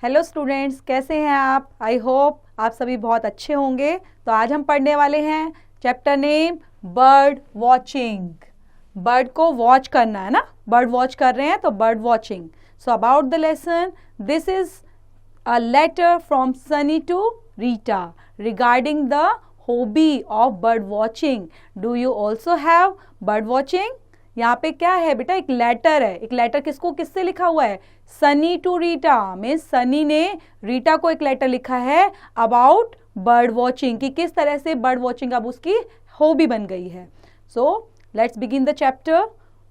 Hello students, कैसे हैं आप? आई होप आप सभी बहुत अच्छे होंगे। तो आज हम पढ़ने वाले हैं chapter name bird watching. Bird को वॉच करना है ना, बर्ड वॉच कर रहे हैं तो bird watching. So about the lesson, this is a letter from Sunny to Rita regarding the hobby of bird watching. Do you also have bird watching? यहाँ पे क्या है बेटा, एक लेटर है। एक लेटर किसको, किससे लिखा हुआ है? सनी टू रीटा, मीन्स सनी ने रीटा को एक लेटर लिखा है अबाउट बर्ड वॉचिंग, कि किस तरह से बर्ड वॉचिंग अब उसकी हॉबी बन गई है। So let's begin the chapter.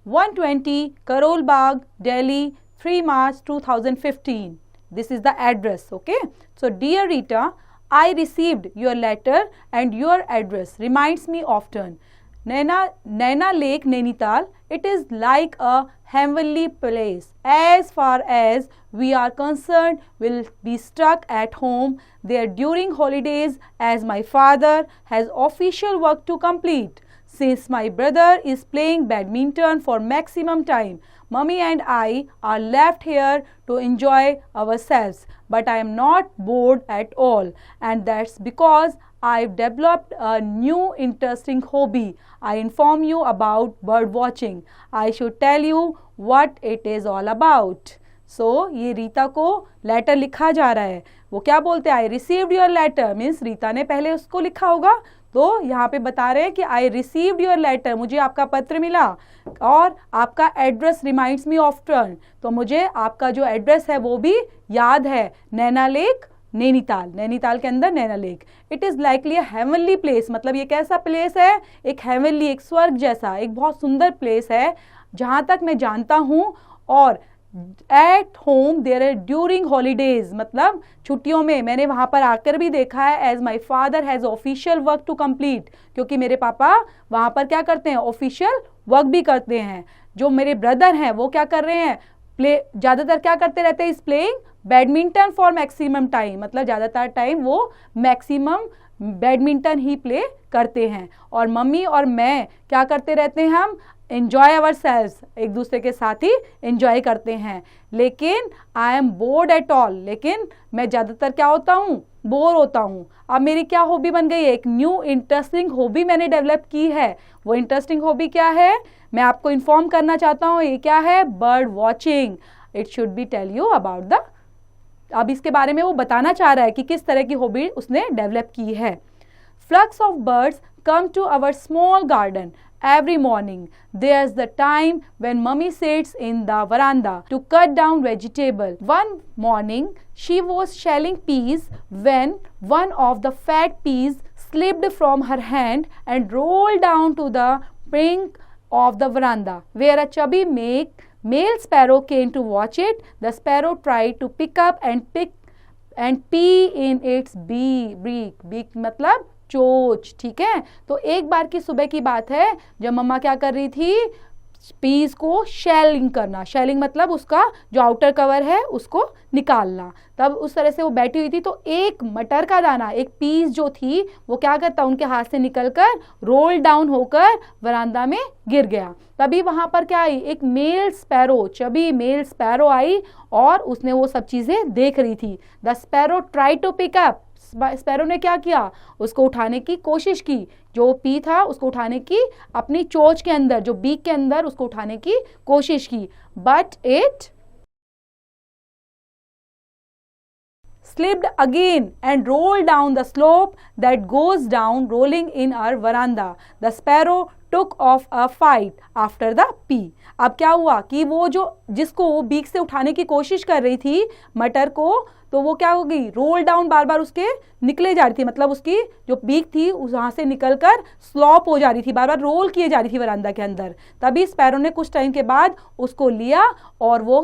120 Karol Bagh, Delhi, 3 March 2015. This is the address, okay? So dear Rita, I received your letter and your address reminds me often. Naina Lake, Nainital, it is like a heavenly place. As far as we are concerned, we'll be stuck at home there during holidays as my father has official work to complete. Since my brother is playing badminton for maximum time, Mummy and I are left here to enjoy ourselves. But I am not bored at all, and that's because I've developed a new interesting hobby. I inform you about bird watching. I should tell you what it is all about. So ये रीता को letter लिखा जा रहा है। वो क्या बोलते हैं? I received your letter, means Rita ने पहले उसको लिखा होगा, तो यहाँ पे बता रहे हैं कि आई रिसीव्ड योर लेटर, मुझे आपका पत्र मिला, और आपका address reminds me of turn, तो मुझे आपका जो एड्रेस है वो भी याद है। नैना लेक, नैनीताल, नैनीताल के अंदर Naina lake. It is likely a heavenly place, मतलब ये कैसा प्लेस है? एक हेवनली, एक स्वर्ग जैसा, एक बहुत सुंदर प्लेस है जहाँ तक मैं जानता हूँ। और at home there are during holidays, मतलब छुट्टियों में मैंने वहाँ पर आकर भी देखा है। As my father has official work to complete, क्योंकि मेरे पापा वहाँ पर क्या करते हैं? ऑफिशियल वर्क भी करते हैं। जो मेरे ब्रदर हैं वो क्या कर रहे हैं? प्ले, ज़्यादातर क्या करते रहते हैं? इस playing badminton for maximum time, मतलब ज़्यादातर टाइम वो मैक्सिमम बैडमिंटन ही प्ले करते हैं। और मम्मी और मैं क्या करते रहते हैं? हम एन्जॉय आवर सेल्व्स, एक दूसरे के साथ ही एन्जॉय करते हैं। लेकिन I am board at all, लेकिन मैं ज़्यादातर क्या होता हूँ? बोर होता हूँ। अब मेरी क्या हॉबी बन गई है? एक न्यू इंटरेस्टिंग हॉबी मैंने डेवलप की है। वो इंटरेस्टिंग हॉबी क्या है? मैं आपको इन्फॉर्म करना चाहता हूँ। ये क्या है? Bird watching. It should be tell you about the, अब इसके बारे में वो बताना चाह रहा है कि किस तरह की हॉबी उसने डेवलप की है। Flux of birds come to our small garden every morning. There's the time when Mummy sits in the veranda to cut down vegetable. One morning, she was shelling peas when one of the fat peas slipped from her hand and rolled down to the brink of the veranda, where a chubby male sparrow came to watch it. The sparrow tried to pick up and pee in its beak. Beak मतलब चोच, ठीक है। तो एक बार की सुबह की बात है जब मम्मा क्या कर रही थी? पीस को शेलिंग करना। शेलिंग मतलब उसका जो आउटर कवर है उसको निकालना। तब उस तरह से वो बैठी हुई थी, तो एक मटर का दाना, एक पीस जो थी, वो क्या करता? उनके हाथ से निकलकर रोल डाउन होकर वरांदा में गिर गया। तभी वहां पर क्या आई? एक male sparrow, chubby male sparrow आई, और उसने वो सब चीजें देख रही थी। The sparrow try to pick up, sparrow ने क्या किया? उसको उठाने की कोशिश की, जो पी था उसको उठाने की, अपनी चोंच के अंदर, जो बीक के अंदर, उसको उठाने की कोशिश की। But it slipped again and rolled down the slope that goes down, rolling in our veranda. The sparrow took off a fight after the pea. अब क्या हुआ कि वो जो जिसको वो बीक से उठाने की कोशिश कर रही थी मटर को, तो वो क्या हो गई? रोल डाउन, बार बार उसके निकले जा रही थी, मतलब उसकी जो बीक थी वहाँ से निकलकर स्लॉप हो जा रही थी, बार बार रोल किए जा रही थी वरांदा के अंदर। तभी स्पैरो ने कुछ टाइम के बाद उसको लिया और वो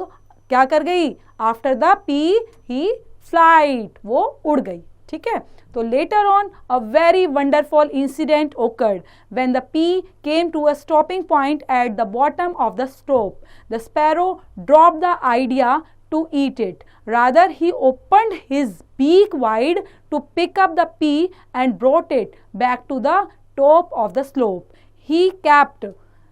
क्या कर गई? After the P he flight, वो उड़ गई, ठीक है। तो later on a very wonderful incident occurred when the pea came to a stopping point at the bottom of the slope. The sparrow dropped the idea to eat it. Rather, he opened his beak wide to pick up the pea and brought it back to the top of the slope. He capped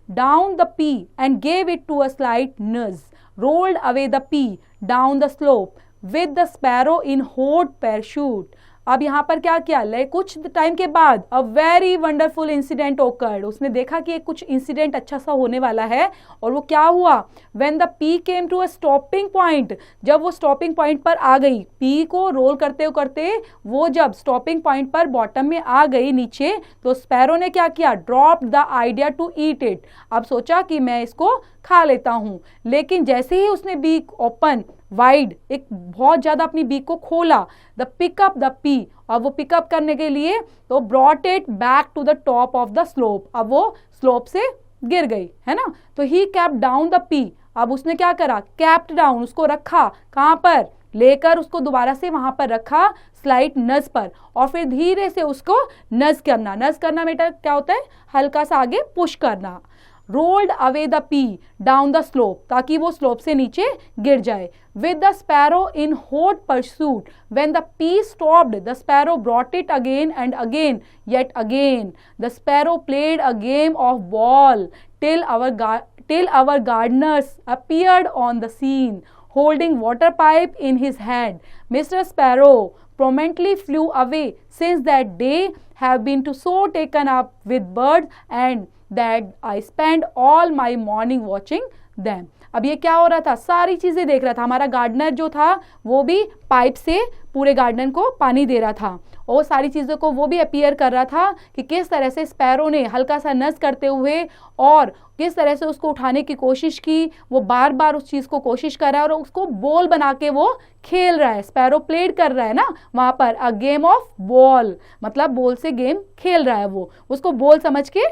down the pea and gave it to a slight nudge, rolled away the pea down the slope, with the sparrow in hot parachute. अब यहाँ पर क्या किया, कुछ time के बाद a very wonderful incident occurred, उसने देखा कि कुछ इंसिडेंट अच्छा सा होने वाला है। और वो क्या हुआ, when the pea came to a stopping point, जब वो स्टॉपिंग पॉइंट पर आ गई, पी को रोल करते करते वो जब स्टॉपिंग पॉइंट पर बॉटम में आ गई नीचे, तो स्पैरो ने क्या किया, drop the idea to eat it. अब सोचा कि मैं इसको खा लेता हूं, लेकिन जैसे ही उसने बीक ओपन वाइड, एक बहुत ज्यादा अपनी बीक को खोला, द पिकअप द पी, अब वो पिकअप करने के लिए तो brought it back to the top of the slope, अब वो स्लोप से गिर गई, है ना। तो he kept down the pea, अब उसने क्या करा, कैप्ट डाउन, उसको रखा कहां पर, लेकर उसको दोबारा से वहां पर रखा स्लाइट नस पर, और फिर धीरे से उसको नस करना, नस करना बेटा क्या होता है, हल्का सा आगे पुश करना। Rolled away the P down the slope, ताकि वो स्लोप से नीचे गिर जाए। With the sparrow in hot pursuit, when the P stopped the sparrow brought it again and again yet again. The sparrow played a game of ball till our gardeners appeared on the scene, holding water pipe in his hand. Mr. Sparrow promptly flew away. Since that day have been to so taken up with birds and that I spend all my morning watching them. अब ये क्या हो रहा था, सारी चीजें देख रहा था, हमारा गार्डनर जो था वो भी पाइप से पूरे गार्डन को पानी दे रहा था, और सारी चीज़ों को वो भी अपीयर कर रहा था कि किस तरह से स्पैरो ने हल्का सा नस करते हुए और किस तरह से उसको उठाने की कोशिश की, वो बार बार उस चीज़ को कोशिश कर रहा है और उसको बॉल बना के वो खेल रहा है, स्पैरो प्लेड कर रहा है ना वहाँ पर, अ गेम ऑफ बॉल, मतलब बॉल से गेम खेल रहा है, वो उसको बॉल समझ के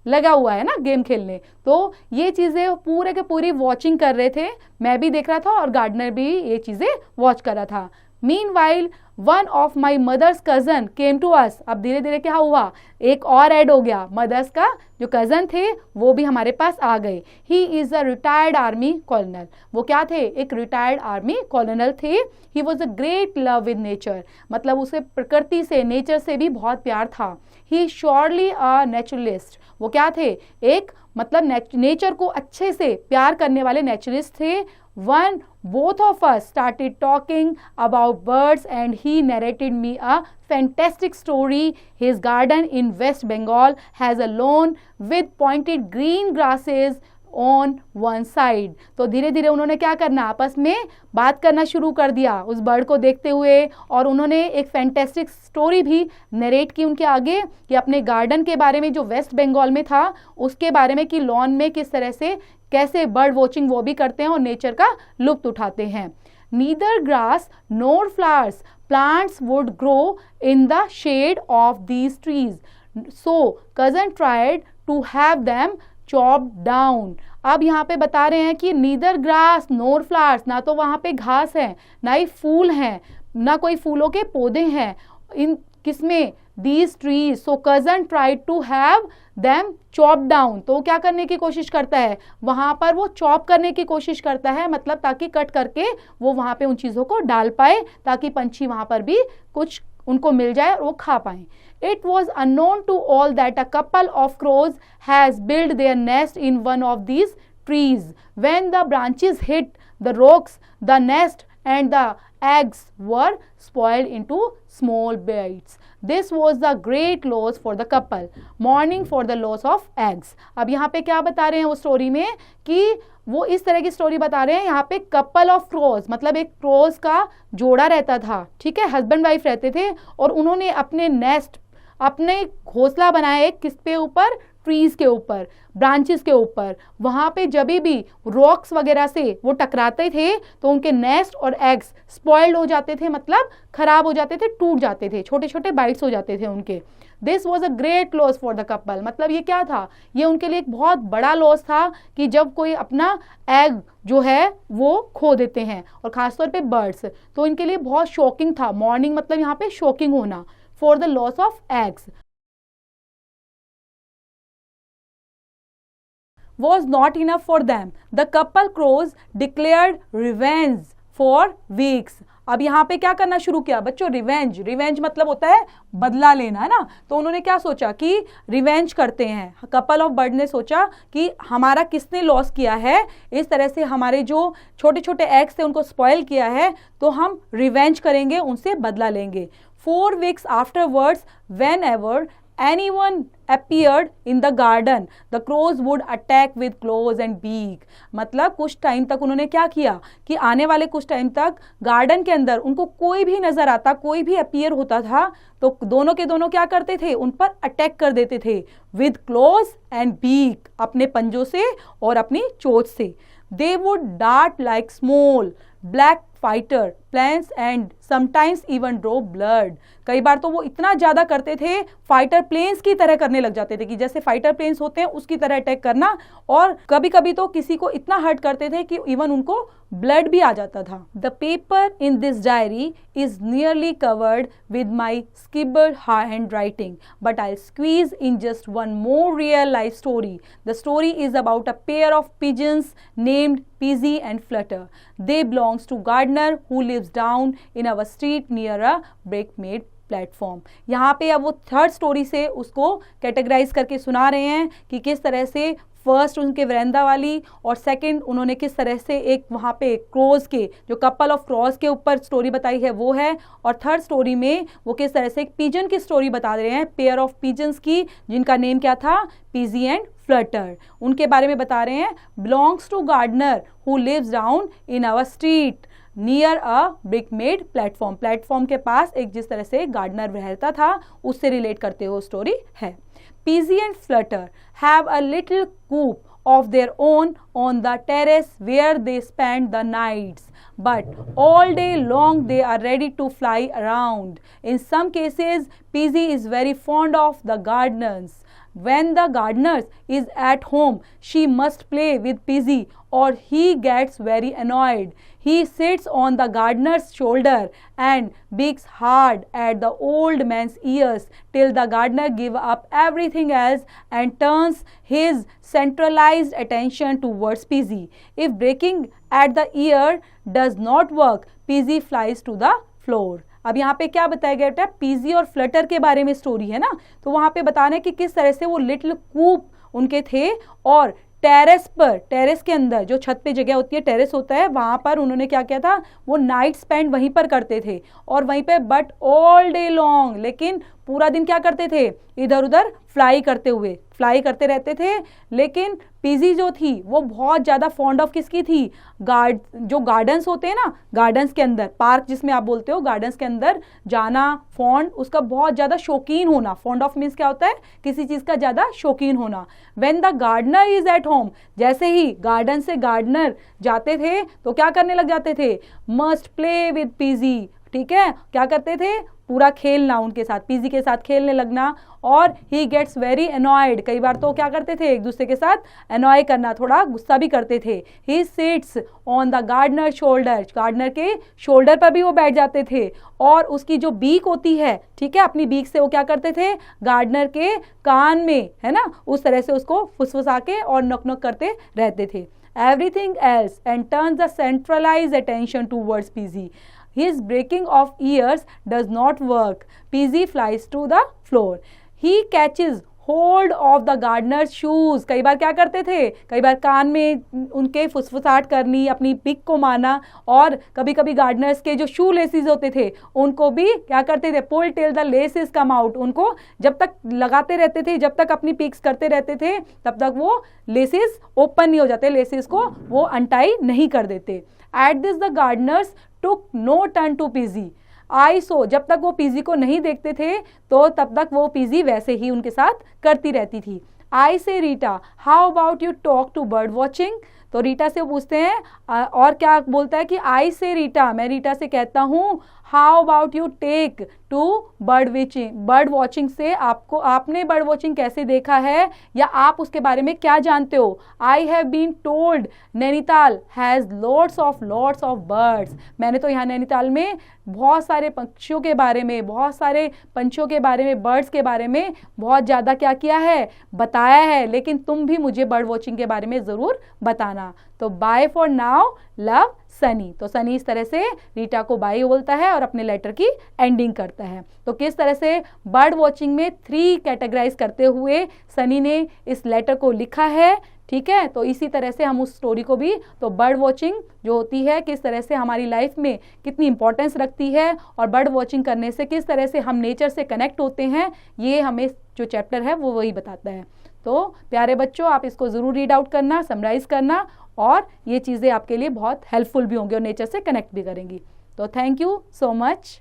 लगा हुआ है ना गेम खेलने। तो ये चीज़ें पूरे के पूरी वॉचिंग कर रहे थे, मैं भी देख रहा था और गार्डनर भी ये चीज़ें वॉच कर रहा था। Meanwhile one of my mother's cousin came to us, अब धीरे धीरे क्या हुआ, एक और ऐड हो गया, मदर्स का जो कजन थे वो भी हमारे पास आ गए। He is a retired army कॉलोनल, वो क्या थे, एक रिटायर्ड आर्मी कॉलोनल थे। He was a great love with nature, मतलब उसे प्रकृति से, नेचर से भी बहुत प्यार था। ही श्योरली अ नेचुरलिस्ट, वो क्या थे, एक मतलब नेचर को अच्छे से प्यार करने वाले नेचुरलिस्ट थे। One, both of us started talking about birds and he narrated me a fantastic story. His garden in West Bengal has a lawn with pointed green grasses on one side. तो धीरे धीरे उन्होंने क्या करना, आपस में बात करना शुरू कर दिया उस बर्ड को देखते हुए, और उन्होंने एक फैंटेस्टिक स्टोरी भी नरेट की उनके आगे कि अपने गार्डन के बारे में जो वेस्ट बंगाल में था उसके बारे में, कि लॉन में किस तरह से कैसे बर्ड वॉचिंग वो भी करते हैं और नेचर का लुत्फ उठाते हैं। Neither grass nor flowers, plants would grow in the shade of these trees, so cousin tried to have them chop down. अब यहाँ पे बता रहे हैं कि नीदर ग्रास नोर फ्लावर्स, ना तो वहाँ पे घास है, ना ही फूल हैं, ना कोई फूलों के पौधे हैं इन किसमें, these trees, so cousin tried to have them chop down, तो क्या करने की कोशिश करता है, वहां पर वो चॉप करने की कोशिश करता है, मतलब ताकि कट करके वो वहां पे उन चीजों को डाल पाए, ताकि पंछी वहां पर भी कुछ उनको मिल जाए और वो खा पाए। It was unknown to all that a couple of crows has built their nest in one of these trees. When the branches hit the rocks, the nest and the eggs were spoiled into small bites. This was the great loss for the couple. Mourning for the loss of eggs. अब यहाँ पे क्या बता रहे हैं वो story में, कि वो इस तरह की स्टोरी बता रहे हैं, यहाँ पे कपल ऑफ क्रोज, मतलब एक क्रोज का जोड़ा रहता था, ठीक है, हस्बैंड वाइफ रहते थे, और उन्होंने अपने नेस्ट, अपने घोंसला बनाए किस पे ऊपर, ट्रीज के ऊपर, ब्रांचेस के ऊपर। वहां पे जब भी रॉक्स वगैरह से वो टकराते थे तो उनके नेस्ट और एग्स स्पॉइल्ड हो जाते थे, मतलब खराब हो जाते थे, टूट जाते थे, छोटे छोटे बाइट्स हो जाते थे उनके। This was a great loss for the couple, मतलब ये क्या था, ये उनके लिए एक बहुत बड़ा लॉस था कि जब कोई अपना एग जो है वो खो देते हैं, और खासतौर पे बर्ड्स, तो इनके लिए बहुत शॉकिंग था। मॉर्निंग मतलब यहाँ पे शॉकिंग होना, for the loss of eggs was not enough for them. The couple crows declared revenge for weeks. अब यहाँ पे क्या करना शुरू किया बच्चों, रिवेंज। रिवेंज मतलब होता है बदला लेना, है ना। तो उन्होंने क्या सोचा कि रिवेंज करते हैं। कपल ऑफ बर्ड ने सोचा कि हमारा किसने लॉस किया है, इस तरह से हमारे जो छोटे छोटे एग्स थे उनको स्पॉइल किया है, तो हम रिवेंज करेंगे, उनसे बदला लेंगे। 4 weeks afterwards, whenever anyone appeared in the garden, the crows would attack with claws and beak। मतलब कुछ टाइम तक उन्होंने क्या किया कि आने वाले कुछ टाइम तक गार्डन के अंदर उनको कोई भी नजर आता, कोई भी अपीयर होता था, तो दोनों के दोनों क्या करते थे, उन पर अटैक कर देते थे विद क्लोज एंड बीक, अपने पंजों से और अपनी चोंच से। They would dart like small black fighter planes and sometimes even draw blood। कई बार तो वो इतना ज्यादा करते थे, फाइटर प्लेन्स की तरह करने लग जाते थे कि जैसे फाइटर प्लेन्स होते हैं उसकी तरह अटैक करना, और कभी कभी तो किसी को इतना हर्ट करते थे कि इवन उनको ब्लड भी आ जाता था। The paper in this diary is nearly covered with my scribbled handwriting, but I'll squeeze in just one more real life story. The story is about a pair of pigeons named Pizzy and Flutter. They belongs to gardener who lives down in our street near a brick-made platform. यहाँ पे अब वो third story से उसको categorise करके सुना रहे हैं कि किस तरह से फर्स्ट उनके वरेंदा वाली, और सेकंड उन्होंने किस तरह से एक वहाँ पे क्रोज के, जो कपल ऑफ क्रोज के ऊपर स्टोरी बताई है वो है, और थर्ड स्टोरी में वो किस तरह से एक पिजन की स्टोरी बता रहे हैं, पेयर ऑफ पिजन्स की, जिनका नेम क्या था, पीजी एंड फ्लटर। उनके बारे में बता रहे हैं। Belongs to gardener who lives down in our street near a brick made platform. Platform के पास एक जिस तरह से गार्डनर रहता था उससे रिलेट करते हुए स्टोरी है। Pizzy and Flutter have a little coop of their own on the terrace where they spend the nights, but all day long they are ready to fly around. In some cases, Pizzy is very fond of the gardeners. When the gardener is at home, she must play with Pizzy or he gets very annoyed. He sits on the gardener's shoulder and beaks hard at the old man's ears till the gardener gives up everything else and turns his centralized attention towards Pizzy. If breaking at the ear does not work, Pizzy flies to the floor. अब यहाँ पे क्या बताया गया बेटा, PG और Flutter के बारे में स्टोरी है ना, तो वहाँ पे बताना है कि किस तरह से वो लिटिल कूप उनके थे, और टेरेस पर, टेरेस के अंदर जो छत पे जगह होती है, टेरेस होता है, वहाँ पर उन्होंने क्या किया था, वो नाइट स्पेंड वहीं पर करते थे, और वहीं पे बट ऑल डे लॉन्ग, लेकिन पूरा दिन क्या करते थे, इधर उधर फ्लाई करते हुए, फ्लाई करते रहते थे। लेकिन पीजी जो थी वो बहुत ज़्यादा फॉन्ड ऑफ किसकी थी, जो गार्डन्स होते हैं ना, गार्डन्स के अंदर, पार्क जिसमें आप बोलते हो, गार्डन्स के अंदर जाना, फॉन्ड उसका बहुत ज़्यादा शौकीन होना। फॉन्ड ऑफ मीन्स क्या होता है, किसी चीज़ का ज़्यादा शौकीन होना। When the gardener is at home, जैसे ही गार्डन से गार्डनर जाते थे तो क्या करने लग जाते थे, मस्ट प्ले विद पीजी, ठीक है, क्या करते थे, पूरा खेलना उनके साथ, पीजी के साथ खेलने लगना। और ही गेट्स वेरी अनॉयड, कई बार तो क्या करते थे, एक दूसरे के साथ अनॉय करना, थोड़ा गुस्सा भी करते थे। He sits on the gardener shoulder, gardener के शोल्डर पर भी वो बैठ जाते थे, और उसकी जो बीक होती है, ठीक है, अपनी बीक से वो क्या करते थे, गार्डनर के कान में, है ना, उस तरह से उसको फुसफुसा के और नक नक करते रहते थे। Everything else and turns the centralized attention towards Pizzy. His breaking of ears does not work. Pizzy flies to the floor. He catches hold of the gardener's shoes. कई बार क्या करते थे, कई बार कान में उनके फुसफुसाहट करनी, अपनी पिक को मारना, और कभी कभी गार्डनर्स के जो शू लेसिस होते थे उनको भी क्या करते थे, pull till the laces come out, उनको जब तक लगाते रहते थे, जब तक अपनी पिक्स करते रहते थे, तब तक वो लेसिस ओपन नहीं हो जाते, लेसिस को वो अनटाई नहीं कर देते। At this the gardeners took no turn to PG. आई सो, जब तक वो पीजी को नहीं देखते थे तो तब तक वो पीजी वैसे ही उनके साथ करती रहती थी। I say Rita, how about you talk to bird watching. तो रीटा से पूछते हैं, और क्या बोलता है कि आई से रीटा, मैं रीटा से कहता हूँ, how about you take to bird watching से आपको, आपने बर्ड वॉचिंग कैसे देखा है, या आप उसके बारे में क्या जानते हो। I have been told Nainital has lots of birds. मैंने तो यहाँ नैनीताल में बहुत सारे पक्षियों के बारे में, बहुत सारे पंछियों के बारे में, बर्ड्स के बारे में बहुत ज़्यादा क्या किया है, बताया है, लेकिन तुम भी मुझे बर्ड वॉचिंग के बारे में ज़रूर बताना। तो bye for now, love, Sunny. तो सनी इस तरह से रीटा को बाय बोलता है और अपने लेटर की एंडिंग करता है। तो किस तरह से बर्ड वॉचिंग में 3 कैटेगराइज करते हुए सनी ने इस लेटर को लिखा है, ठीक है। तो इसी तरह से हम उस स्टोरी को भी, तो बर्ड वॉचिंग जो होती है किस तरह से हमारी लाइफ में कितनी इंपॉर्टेंस रखती है और बर्ड वॉचिंग करने से किस तरह से हम नेचर से कनेक्ट होते हैं, ये हमें जो चैप्टर है वो वही बताता है। तो प्यारे बच्चों, आप इसको ज़रूर रीड आउट करना, समराइज करना, और ये चीज़ें आपके लिए बहुत हेल्पफुल भी होंगी और नेचर से कनेक्ट भी करेंगी। तो थैंक यू सो मच।